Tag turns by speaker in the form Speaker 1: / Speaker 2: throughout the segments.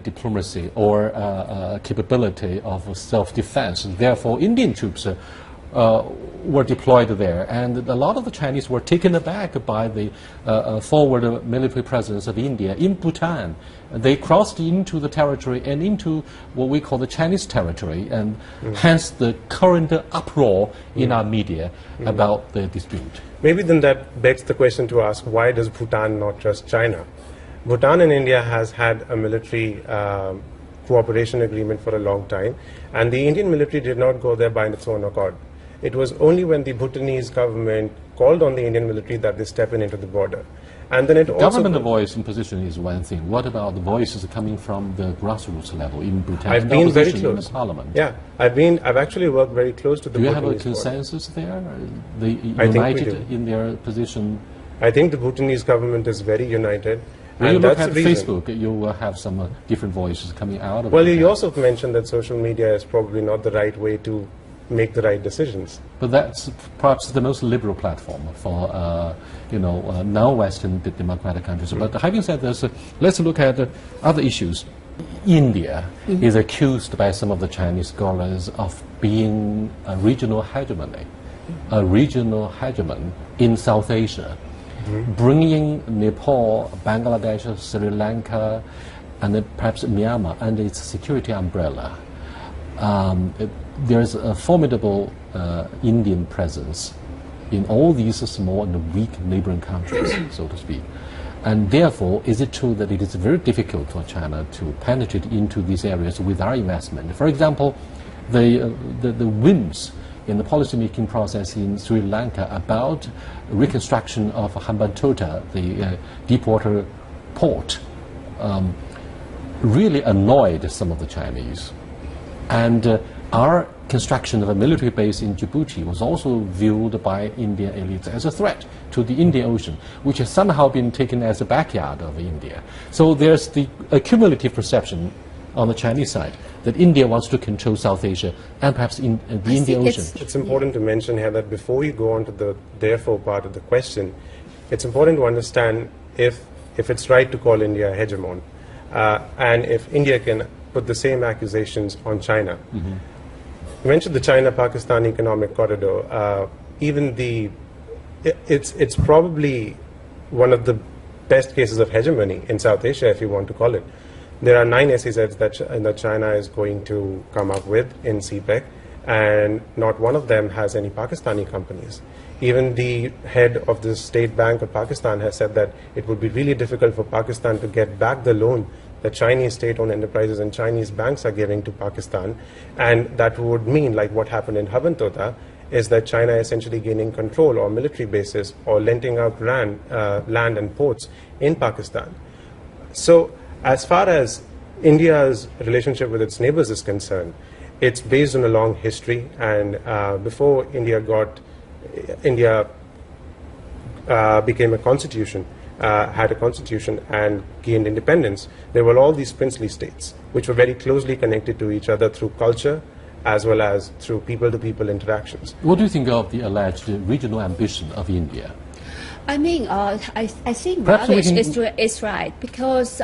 Speaker 1: diplomacy or capability of self-defense. Therefore, Indian troops were deployed there, and a lot of the Chinese were taken aback by the forward military presence of India in Bhutan. They crossed into the territory and into what we call the Chinese territory, and hence the current uproar in our media about the dispute.
Speaker 2: Maybe then that begs the question to ask, why does Bhutan not trust China? Bhutan and India has had a military cooperation agreement for a long time, and the Indian military did not go there by its own accord. It was only when the Bhutanese government called on the Indian military that they step into the border. And then it also...
Speaker 1: Government voice and position is one thing. What about the voices coming from the grassroots level in Bhutan?
Speaker 2: I've been very close.
Speaker 1: In the parliament.
Speaker 2: Yeah, I've actually worked very close to the Bhutanese.
Speaker 1: Do you have a consensus there? They
Speaker 2: I
Speaker 1: united
Speaker 2: think we do.
Speaker 1: in their position?
Speaker 2: I think the Bhutanese government is very united.
Speaker 1: When you look at Facebook, you will have some different voices coming out of it.
Speaker 2: Well, you also mentioned that social media is probably not the right way to make the right decisions.
Speaker 1: But that's perhaps the most liberal platform for non-Western democratic countries. But having said this, let's look at other issues. India is accused by some of the Chinese scholars of being a regional hegemony, in South Asia, bringing Nepal, Bangladesh, Sri Lanka, and then perhaps Myanmar under its security umbrella. There's a formidable Indian presence in all these small and weak neighboring countries, so to speak. And therefore, is it true that it is very difficult for China to penetrate into these areas with our investment? For example, the whims in the policy-making process in Sri Lanka about reconstruction of Hambantota, the deepwater port, really annoyed some of the Chinese. And our construction of a military base in Djibouti was also viewed by Indian elites as a threat to the Indian Ocean, which has somehow been taken as a backyard of India. So there's the accumulative perception on the Chinese side that India wants to control South Asia and perhaps the Indian Ocean.
Speaker 2: It's important to mention here that before you go on to the therefore part of the question, it's important to understand if it's right to call India a hegemon, and if India can put the same accusations on China. You mentioned the China-Pakistan economic corridor. It's probably one of the best cases of hegemony in South Asia, if you want to call it. There are 9 SEZs that China is going to come up with in CPEC, and not one of them has any Pakistani companies. Even the head of the State Bank of Pakistan has said that it would be really difficult for Pakistan to get back the loan that Chinese state-owned enterprises and Chinese banks are giving to Pakistan. And that would mean, like what happened in Hambantota, is that China essentially gaining control or military bases or lending out land and ports in Pakistan. So as far as India's relationship with its neighbors is concerned, it's based on a long history. And before India became a constitution, had a constitution and gained independence, there were all these princely states which were very closely connected to each other through culture as well as through people-to-people interactions.
Speaker 1: What do you think of the alleged regional ambition of India?
Speaker 3: I mean, I think Ravish is right, because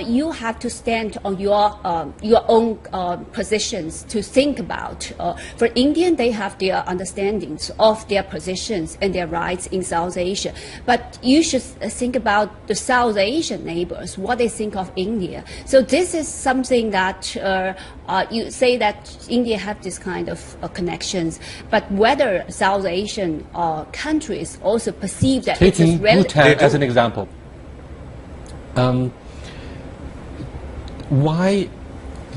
Speaker 3: you have to stand on your own positions to think about. For Indian, they have their understandings of their positions and their rights in South Asia. But you should think about the South Asian neighbors, what they think of India. So this is something that you say that India have this kind of connections, but whether South Asian countries also perceive that
Speaker 1: Taking
Speaker 3: it's relative.
Speaker 1: Bhutan as an example. Why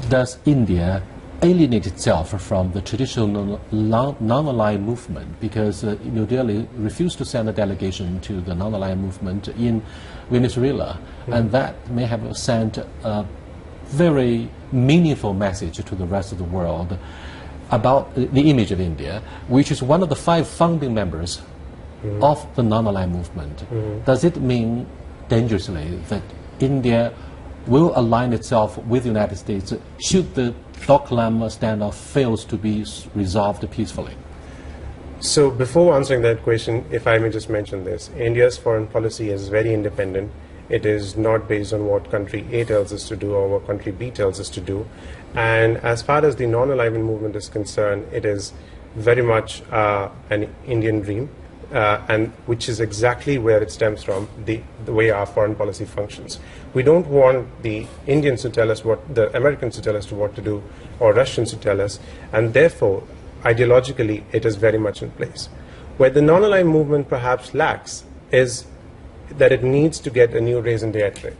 Speaker 1: does India alienate itself from the traditional non-aligned movement? Because New Delhi refused to send a delegation to the non-aligned movement in Venezuela, and that may have sent a very meaningful message to the rest of the world about the image of India, which is one of the 5 founding members of the non-aligned movement. Does it mean dangerously that India will align itself with the United States should the Dhoklam standoff fails to be resolved peacefully?
Speaker 2: So before answering that question, if I may just mention this, India's foreign policy is very independent. It is not based on what country A tells us to do or what country B tells us to do. And as far as the non-alignment movement is concerned, it is very much an Indian dream, and which is exactly where it stems from, the way our foreign policy functions. We don't want the Indians to tell us what, the Americans to tell us what to do, or Russians to tell us, and therefore, ideologically, it is very much in place. Where the non-aligned movement perhaps lacks is that it needs to get a new raison d'etre.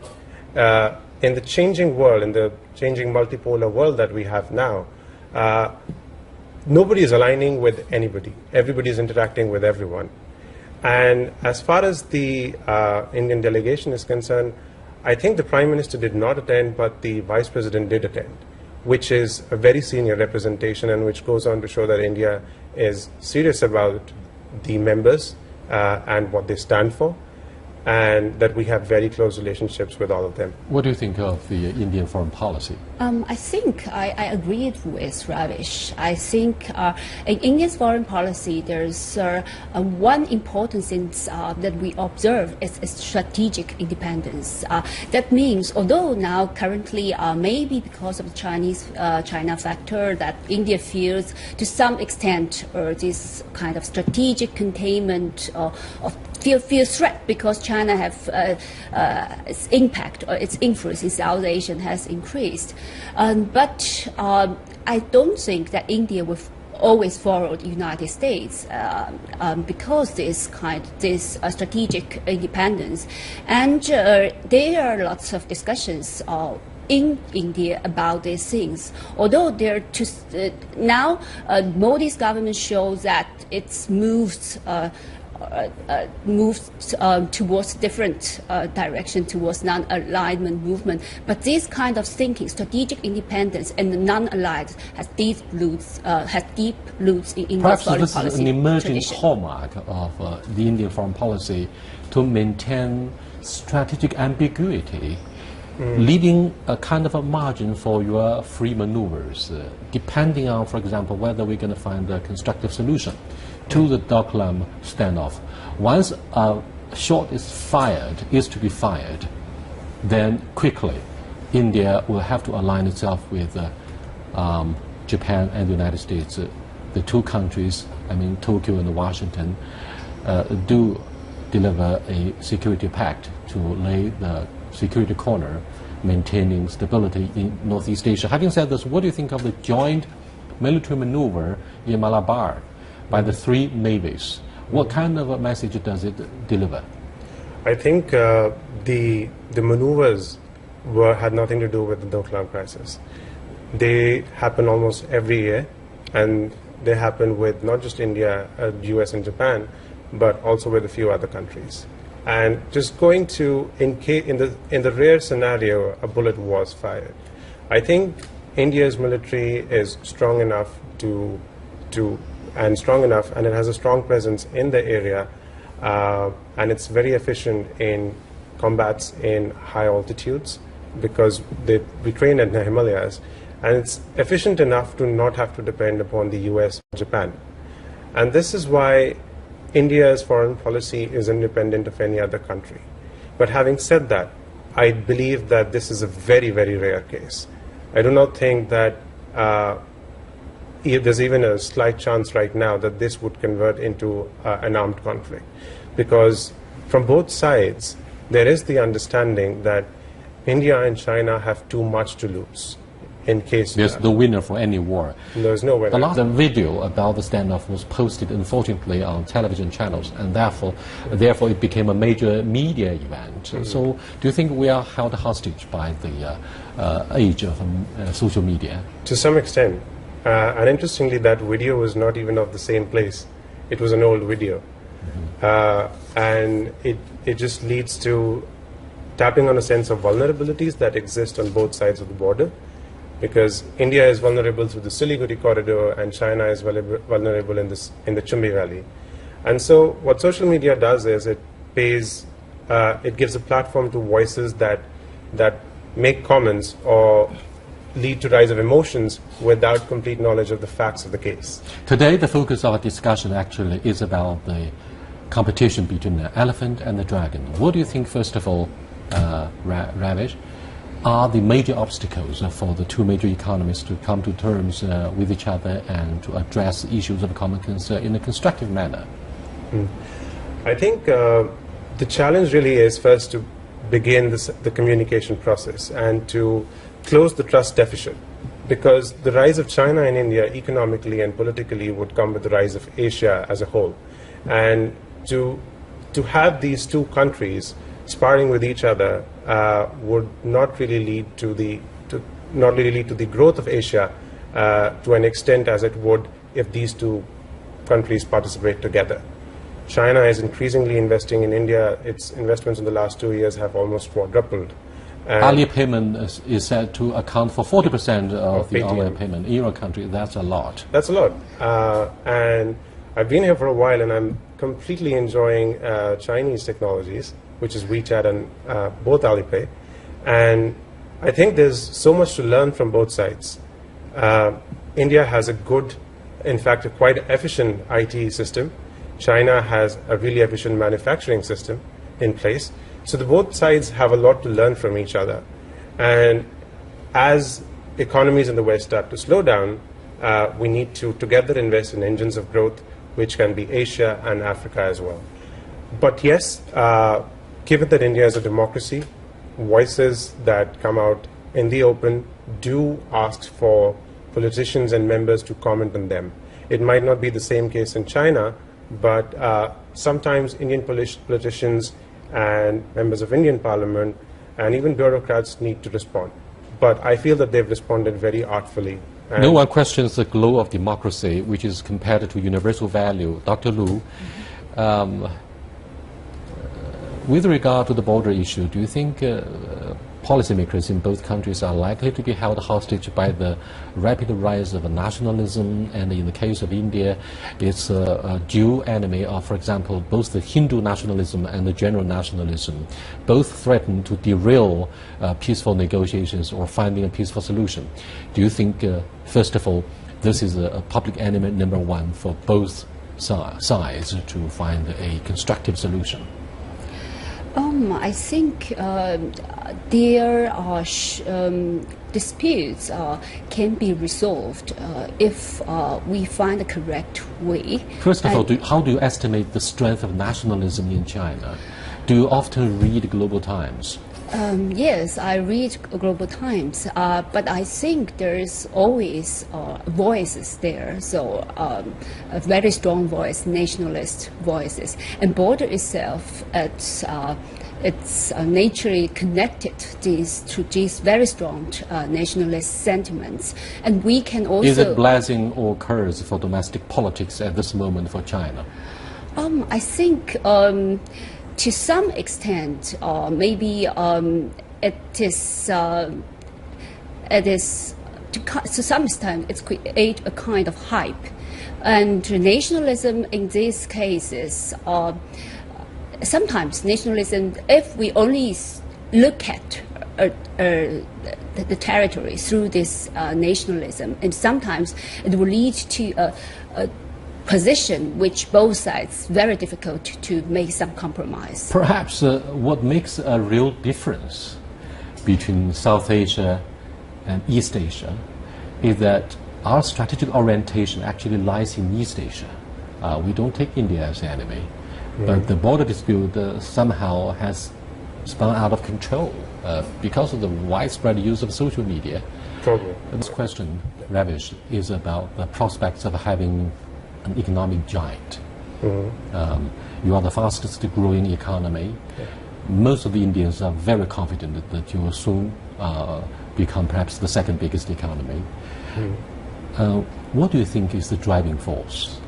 Speaker 2: In the changing world, in the changing multipolar world that we have now, nobody is aligning with anybody. Everybody is interacting with everyone. And as far as the Indian delegation is concerned, I think the Prime Minister did not attend, but the Vice President did attend, which is a very senior representation and which goes on to show that India is serious about the members and what they stand for, and that we have very close relationships with all of them.
Speaker 1: What do you think of the Indian foreign policy?
Speaker 3: I think I agreed with Ravish. I think in India's foreign policy, there's one important thing that we observe is strategic independence. That means, although now currently maybe because of the China factor, that India feels to some extent this kind of strategic containment of feel threat because China have its impact or its influence in South Asia has increased. But I don't think that India will always follow the United States because this strategic independence. And there are lots of discussions in India about these things. Although now Modi's government shows that it's moved towards different direction, towards non-alignment movement. But this kind of thinking, strategic independence and non-aligned, has deep roots in Indian foreign policy.
Speaker 1: Perhaps this is an emerging hallmark of the Indian foreign policy to maintain strategic ambiguity, leaving a kind of a margin for your free maneuvers, depending on, for example, whether we're going to find a constructive solution to the Dhoklam standoff. Once a shot is to be fired, then quickly India will have to align itself with Japan and the United States. The two countries, I mean Tokyo and Washington, do deliver a security pact to lay the security corner, maintaining stability in Northeast Asia. Having said this, what do you think of the joint military maneuver in Malabar by the three navies? What kind of a message does it deliver?
Speaker 2: I think the maneuvers had nothing to do with the Dhoklam crisis. They happen almost every year, and they happen with not just India, US and Japan, but also with a few other countries. And just going to, in the rare scenario, a bullet was fired. I think India's military is strong enough and it has a strong presence in the area, and it's very efficient in combats in high altitudes because we train in the Himalayas, and it's efficient enough to not have to depend upon the US or Japan. And this is why India's foreign policy is independent of any other country. But having said that, I believe that this is a very, very rare case. I do not think that there's even a slight chance right now that this would convert into an armed conflict. Because from both sides, there is the understanding that India and China have too much to lose in case
Speaker 1: there's no winner for any war.
Speaker 2: There's no winner.
Speaker 1: The last video about the standoff was posted, unfortunately, on television channels, and therefore it became a major media event. So do you think we are held hostage by the age of social media?
Speaker 2: To some extent. And interestingly, that video was not even of the same place. It was an old video. And it just leads to tapping on a sense of vulnerabilities that exist on both sides of the border. Because India is vulnerable through the Siliguri corridor, and China is vulnerable in the Chumbi Valley. And so what social media does is it gives a platform to voices that make comments or lead to rise of emotions without complete knowledge of the facts of the case.
Speaker 1: Today, the focus of our discussion actually is about the competition between the elephant and the dragon. What do you think, first of all, Ravish, are the major obstacles for the two major economies to come to terms with each other and to address issues of common concern in a constructive manner?
Speaker 2: I think the challenge really is first to begin the communication process and to close the trust deficit, because the rise of China and India economically and politically would come with the rise of Asia as a whole. And to have these two countries sparring with each other would not really lead to the growth of Asia to an extent as it would if these two countries participate together. China is increasingly investing in India. Its investments in the last 2 years have almost quadrupled.
Speaker 1: Alipayment is said to account for 40% of the online payment in your country. That's a lot.
Speaker 2: That's a lot. And I've been here for a while, and I'm completely enjoying Chinese technologies, which is WeChat and both Alipay. And I think there's so much to learn from both sides. India has a good, in fact, a quite efficient IT system. China has a really efficient manufacturing system in place. So both sides have a lot to learn from each other. And as economies in the West start to slow down, we need to together invest in engines of growth, which can be Asia and Africa as well. But yes, given that India is a democracy, voices that come out in the open do ask for politicians and members to comment on them. It might not be the same case in China, but sometimes Indian politicians and members of Indian Parliament and even bureaucrats need to respond. But I feel that they've responded very artfully.
Speaker 1: No one questions the glow of democracy, which is compared to universal value. Dr. Lu, with regard to the border issue, do you think policymakers in both countries are likely to be held hostage by the rapid rise of nationalism, and in the case of India, it's a dual enemy of, for example, both the Hindu nationalism and the general nationalism, both threaten to derail peaceful negotiations or finding a peaceful solution. Do you think, first of all, this is a public enemy number one for both sides to find a constructive solution?
Speaker 3: I think their disputes can be resolved if we find the correct way.
Speaker 1: First of all, how do you estimate the strength of nationalism in China? Do you often read Global Times?
Speaker 3: Yes, I read Global Times, but I think there's always voices there, so a very strong voice, nationalist voices. And border itself, it's naturally connected to these very strong nationalist sentiments. And we can also...
Speaker 1: Is it blessing or curse for domestic politics at this moment for China?
Speaker 3: I think... to some extent, maybe it is to some extent it's create a kind of hype, and nationalism in these cases. Sometimes nationalism, if we only look at the territory through this nationalism, and sometimes it will lead to a position which both sides very difficult to make some compromise.
Speaker 1: Perhaps what makes a real difference between South Asia and East Asia is that our strategic orientation actually lies in East Asia. We don't take India as an enemy, but the border dispute somehow has spun out of control because of the widespread use of social media.
Speaker 2: Totally.
Speaker 1: This question, Ravish, is about the prospects of having an economic giant. You are the fastest growing economy. Yeah. Most of the Indians are very confident that you will soon become perhaps the second biggest economy. What do you think is the driving force?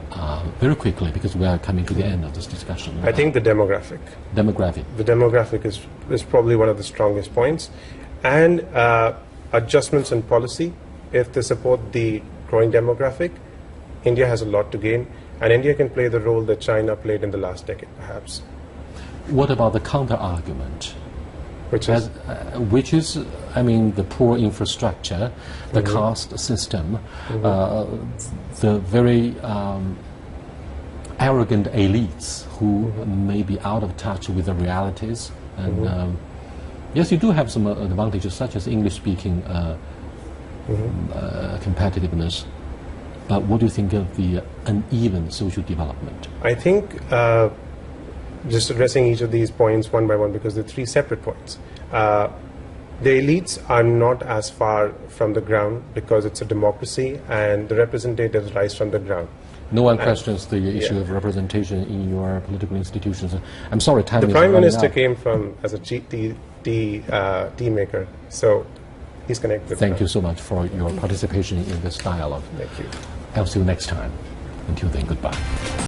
Speaker 1: Very quickly, because we are coming to the end of this discussion.
Speaker 2: I think the demographic.
Speaker 1: Demographic.
Speaker 2: The demographic is probably one of the strongest points. And adjustments in policy, if they support the growing demographic, India has a lot to gain, and India can play the role that China played in the last decade, perhaps.
Speaker 1: What about the counter-argument?
Speaker 2: Which is,
Speaker 1: I mean, the poor infrastructure, the caste system, the very arrogant elites who may be out of touch with the realities, and Yes, you do have some advantages, such as English-speaking competitiveness. But what do you think of the uneven social development?
Speaker 2: I think, just addressing each of these points one by one, because they're three separate points. The elites are not as far from the ground because it's a democracy and the representatives rise from the ground.
Speaker 1: No one questions the issue of representation in your political institutions. I'm sorry, time
Speaker 2: is
Speaker 1: running out.
Speaker 2: The Prime Minister came from as a tea maker, so he's connected.
Speaker 1: Thank you so much for your participation in this dialogue.
Speaker 2: Thank you.
Speaker 1: I'll see you next time. Until then, goodbye.